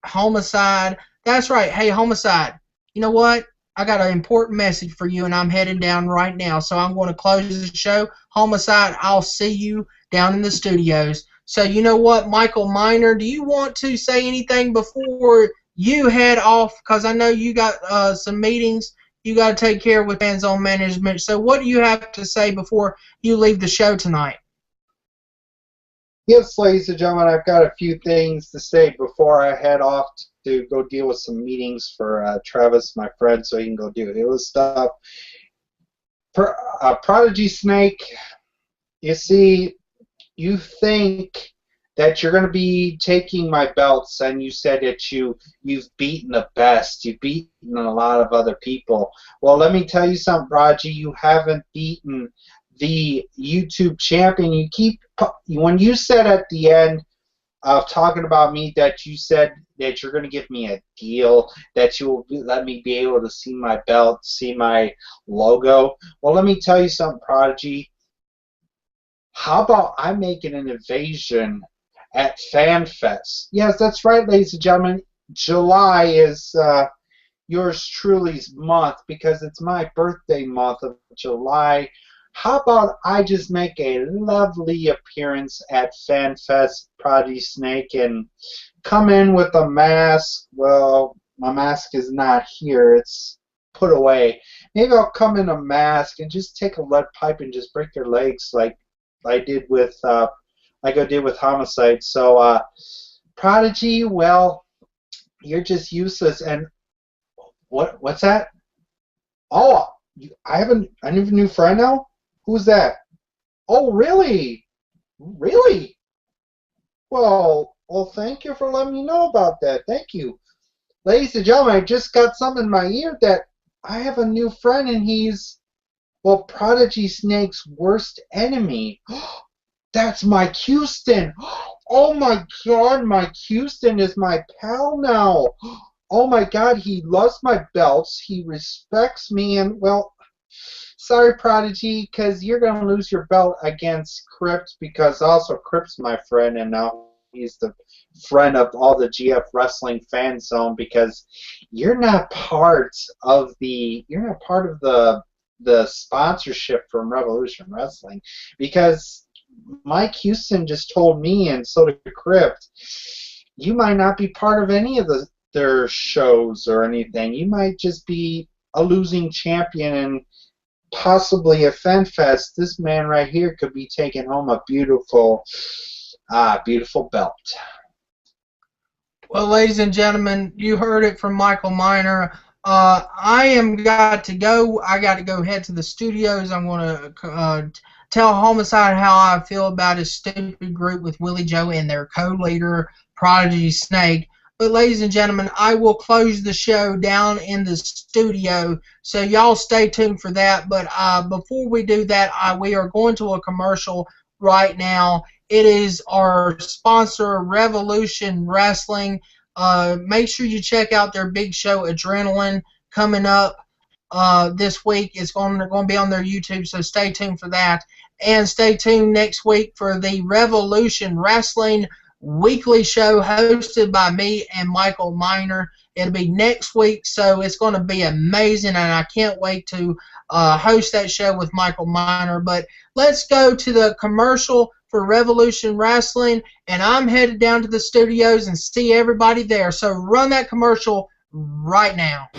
Homicide. That's right. Hey, Homicide, you know what? I got an important message for you, and I'm heading down right now. So I'm going to close the show. Homicide, I'll see you down in the studios. So you know what, Michael Miner, do you want to say anything before you head off? Because I know you got some meetings you got to take care of with Fan Zone Management. So what do you have to say before you leave the show tonight? Yes, ladies and gentlemen, I've got a few things to say before I head off to go deal with some meetings for Travis, my friend, so he can go do his stuff. Prodigy Snake, you see, you think that you're going to be taking my belts, and you said that you've beaten the best. You've beaten a lot of other people. Well, let me tell you something, Prodigy. You haven't beaten the YouTube champion. When you said at the end of talking about me that you said that you're going to give me a deal, that you will let me be able to see my belt, see my logo. Well, let me tell you something, Prodigy. How about I make an invasion at FanFest? Yes, that's right, ladies and gentlemen. July is yours truly's month because it's my birthday month of July. How about I just make a lovely appearance at FanFest, Prodigy Snake, and come in with a mask? Well, my mask is not here. It's put away. Maybe I'll come in a mask and just take a lead pipe and just break your legs like I did with Homicide. So, Prodigy, well, you're just useless. And what's that? Oh, I have a new friend now. Who's that? Oh, really? Really? Well, thank you for letting me know about that. Thank you, ladies and gentlemen. I just got something in my ear that I have a new friend, and he's, well, Prodigy Snake's worst enemy. That's Mike Houston. Oh my God, Mike Houston is my pal now. Oh my God, he loves my belts. He respects me, and well, sorry, Prodigy, because you're going to lose your belt against Crypt, because also Crypt's my friend, and now he's the friend of all the GF Wrestling Fan Zone, because you're not part of the sponsorship from Revolution Wrestling, because Mike Houston just told me, and so did Crypt, you might not be part of any of their shows or anything. You might just be a losing champion, and possibly at FanFest, this man right here could be taking home a beautiful belt. Well, ladies and gentlemen, you heard it from Michael Miner. I am got to go. I got to go head to the studios. I'm going to tell Homicide how I feel about his stupid group with Willie Joe and their co-leader, Prodigy Snake. But ladies and gentlemen, I will close the show down in the studio, so y'all stay tuned for that. But before we do that, we are going to a commercial right now. It is our sponsor, Revolution Wrestling. Make sure you check out their big show, Adrenaline, coming up this week. It's going to be on their YouTube, so stay tuned for that. And stay tuned next week for the Revolution Wrestling weekly show hosted by me and Michael Miner. It'll be next week, so it's going to be amazing, and I can't wait to host that show with Michael Miner. But let's go to the commercial for Revolution Wrestling, and I'm headed down to the studios and see everybody there. So run that commercial right now.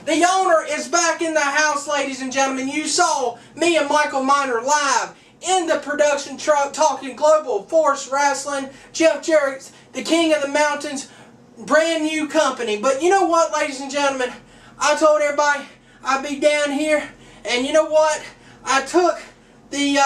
The owner is back in the house, ladies and gentlemen. You saw me and Michael Miner live in the production truck talking Global Force Wrestling. Jeff Jarrett's the King of the Mountains, brand new company. But you know what, ladies and gentlemen? I told everybody I'd be down here, and you know what? I took the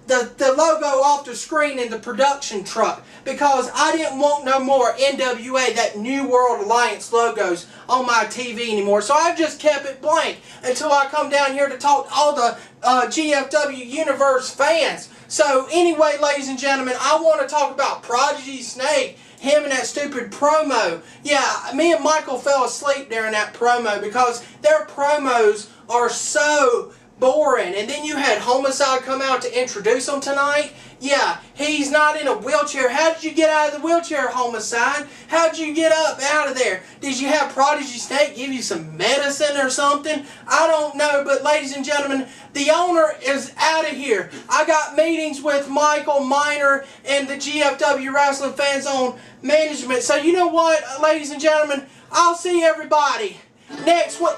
logo off the screen in the production truck because I didn't want no more NWA, that New World Alliance logos on my TV anymore. So I just kept it blank until I come down here to talk to all the GFW Universe fans. So anyway, ladies and gentlemen, I want to talk about Prodigy Snake, him and that stupid promo. Yeah, me and Michael fell asleep during that promo because their promos are so boring. And then you had Homicide come out to introduce him tonight. Yeah, he's not in a wheelchair. How did you get out of the wheelchair, Homicide? How did you get up out of there? Did you have Prodigy Snake give you some medicine or something? I don't know, but ladies and gentlemen, the owner is out of here. I got meetings with Michael Miner and the GFW Wrestling Fan Zone management. So you know what, ladies and gentlemen, I'll see everybody next week.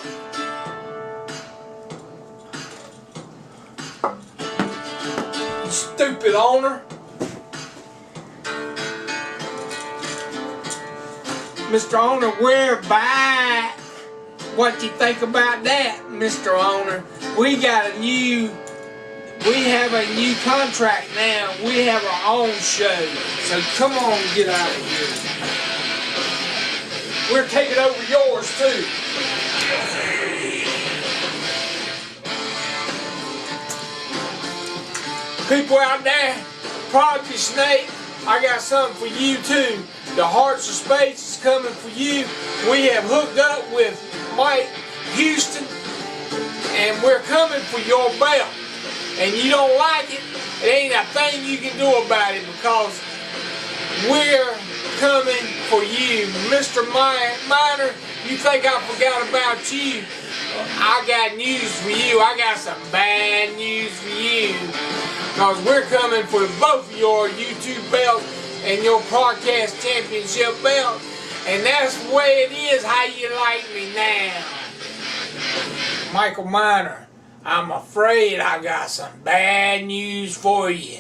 Stupid owner. Mr. Owner, we're back. What do you think about that, Mr. Owner? We have a new contract now. We have our own show. So come on and get out of here. We're taking over yours too. People out there, Prodigy Snake, I got something for you too. The Hearts of Space is coming for you. We have hooked up with Mike Houston, and we're coming for your belt. And you don't like it, it ain't a thing you can do about it because we're coming for you. Mr. Miner, you think I forgot about you? I got news for you. I got some bad news for you. Because we're coming for both of your YouTube belts and your podcast championship belt. And that's the way it is. How you like me now? Michael Miner, I'm afraid I got some bad news for you.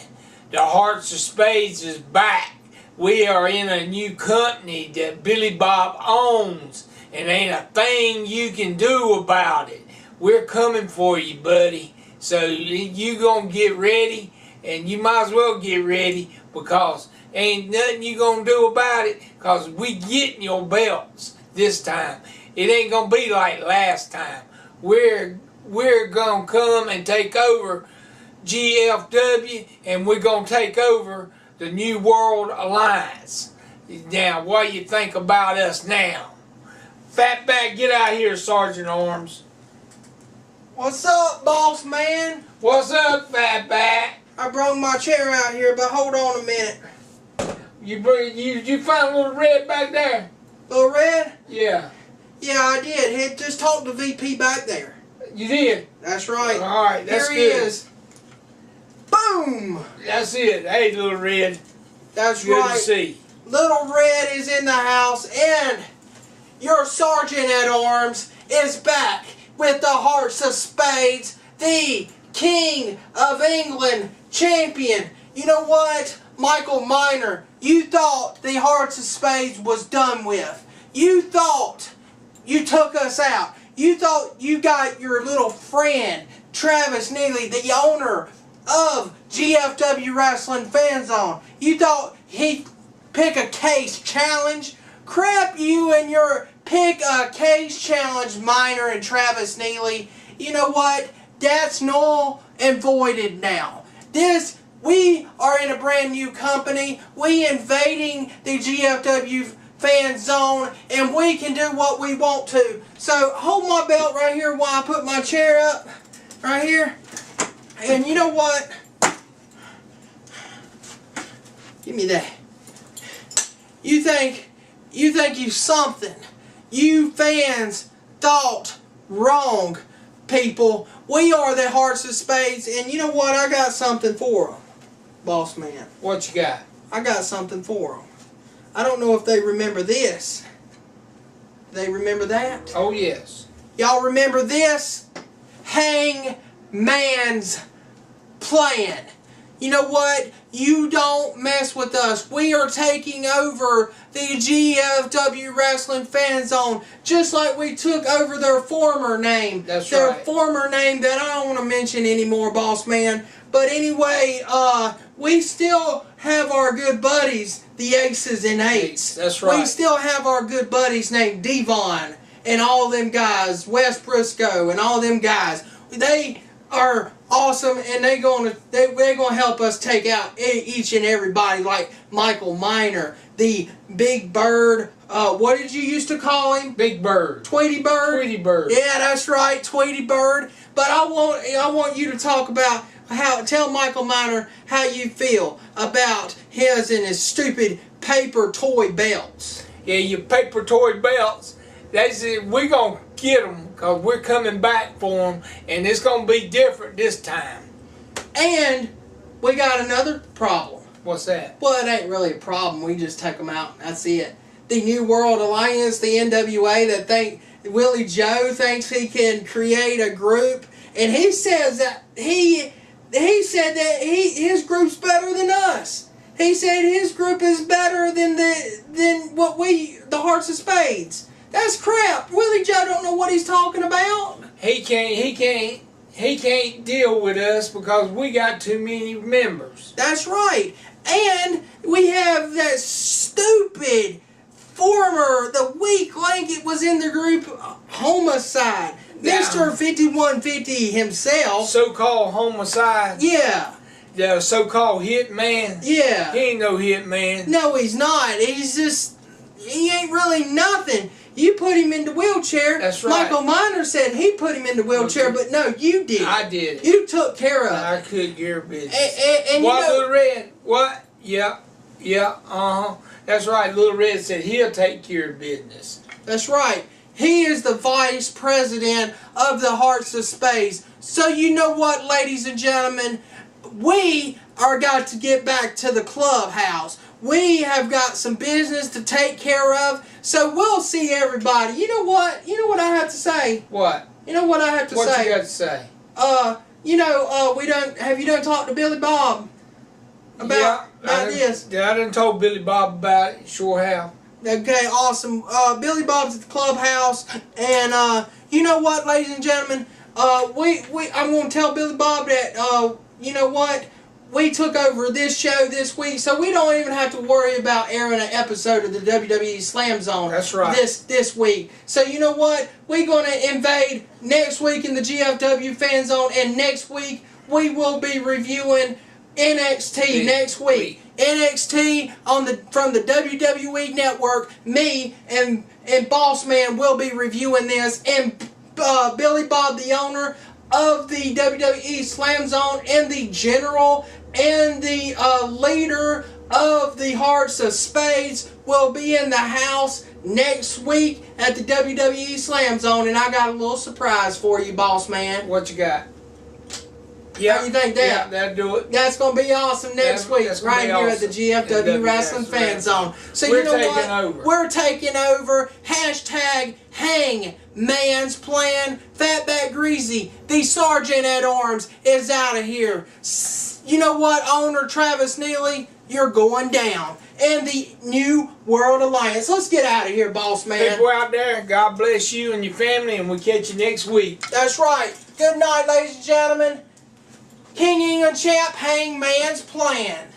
The Hearts of Spades is back. We are in a new company that Billy Bob owns. And ain't a thing you can do about it. We're coming for you, buddy. So you gonna get ready, and you might as well get ready, because ain't nothing you gonna do about it, because we getting your belts this time. It ain't gonna be like last time. We're gonna come and take over GFW, and we're gonna take over the New World Alliance. Now, what do you think about us now? Fatback, get out here, Sergeant Arms. What's up, boss man? What's up, Fatback? I brought my chair out here, but hold on a minute. You find a little red back there? Little Red? Yeah. Yeah, I did. He just talked to VP back there. You did? That's right. All right, that's here he good. is. Boom! That's it. Hey, Little Red. That's Good right. to see. Little Red is in the house, and your Sergeant at Arms is back with the Hearts of Spades, the King of England champion. You know what, Michael Miner? You thought the Hearts of Spades was done with. You thought you took us out. You thought you got your little friend, Travis Neely, the owner of GFW Wrestling Fan Zone. You thought he'd pick a case challenge? Crap you and your pick a case challenge, Miner and Travis Neely. You know what? That's null and voided now. We are in a brand new company. We invading the GFW Fan Zone, and we can do what we want to. So hold my belt right here while I put my chair up right here. And you know what? Give me that. You think you something. You fans thought wrong, people. We are the Hearts of Spades, and you know what? I got something for them, boss man. What you got? I got something for them. I don't know if they remember this. They remember that? Oh, yes. Y'all remember this? Hangman's Plan. You know what? You don't mess with us. We are taking over the GFW Wrestling Fan Zone, just like we took over their former name. That's their right. former name that I don't want to mention anymore, boss man. But anyway, we still have our good buddies, the Aces and Eights. That's right. We still have our good buddies named Devon and all them guys, Wes Briscoe and all them guys. They are awesome, and they're gonna help us take out each and everybody, like Michael Miner, the Big Bird. What did you used to call him? Big Bird. Tweety Bird. Tweety Bird. Yeah, that's right, Tweety Bird. But I want you to talk about tell Michael Miner how you feel about his and his stupid paper toy belts. Yeah, your paper toy belts. That's it. We're going to get them, because we're coming back for them, and it's going to be different this time. And we got another problem. What's that? Well, it ain't really a problem. We just take them out. That's it. The New World Alliance, the NWA, that think Willie Joe thinks he can create a group, and he says that he said that his group's better than us. He said his group is better than the Hearts of Spades. That's crap. Willie Joe don't know what he's talking about. He can't deal with us because we got too many members. That's right. And we have that stupid the weak link. It was in the group Homicide. Now, Mr. 5150 himself. So-called homicide. Yeah. The so-called hitman. Yeah. He ain't no hitman. No, he's not. He ain't really nothing. You put him in the wheelchair. That's right. Michael Miner said he put him in the wheelchair, but no, you did. I did it. You took care of it. I could your business. And what, you know, Little Red? What? Yeah, uh-huh. That's right. Little Red said he'll take care of business. That's right. He is the vice president of the Hearts of Spades. So you know what, ladies and gentlemen? We are got to get back to the clubhouse. We have got some business to take care of. So we'll see everybody. You know what? You know what I have to say? What? You know what I have to say? What you got to say? Have you done talked to Billy Bob about this? Yeah, I done told Billy Bob about it. Sure have. Okay, awesome. Billy Bob's at the clubhouse, and you know what, ladies and gentlemen? I'm gonna tell Billy Bob that you know what? We took over this show this week, so we don't even have to worry about airing an episode of the WWE Slam Zone. That's right. This week. So you know what? We're gonna invade next week in the GFW Fan Zone, and next week we will be reviewing NXT next week. NXT from the WWE Network. Me and Boss Man will be reviewing this, and Billy Bob, the owner of the WWE Slam Zone and the general and the leader of the Hearts of Spades, will be in the house next week at the WWE Slam Zone, and I got a little surprise for you, Boss Man. What you got? How you think that? Yeah, that'll do it. That's going to be awesome next week, right here at the GFW Wrestling Fan Zone. So you know what? We're taking over. Hashtag Hangman's Plan. Fatback Greasy, the Sergeant at Arms, is out of here. You know what, owner Travis Neely? You're going down. And the New World Alliance. Let's get out of here, Boss Man. People out there, God bless you and your family, and we'll catch you next week. That's right. Good night, ladies and gentlemen. King England champ, Hangman's Plan.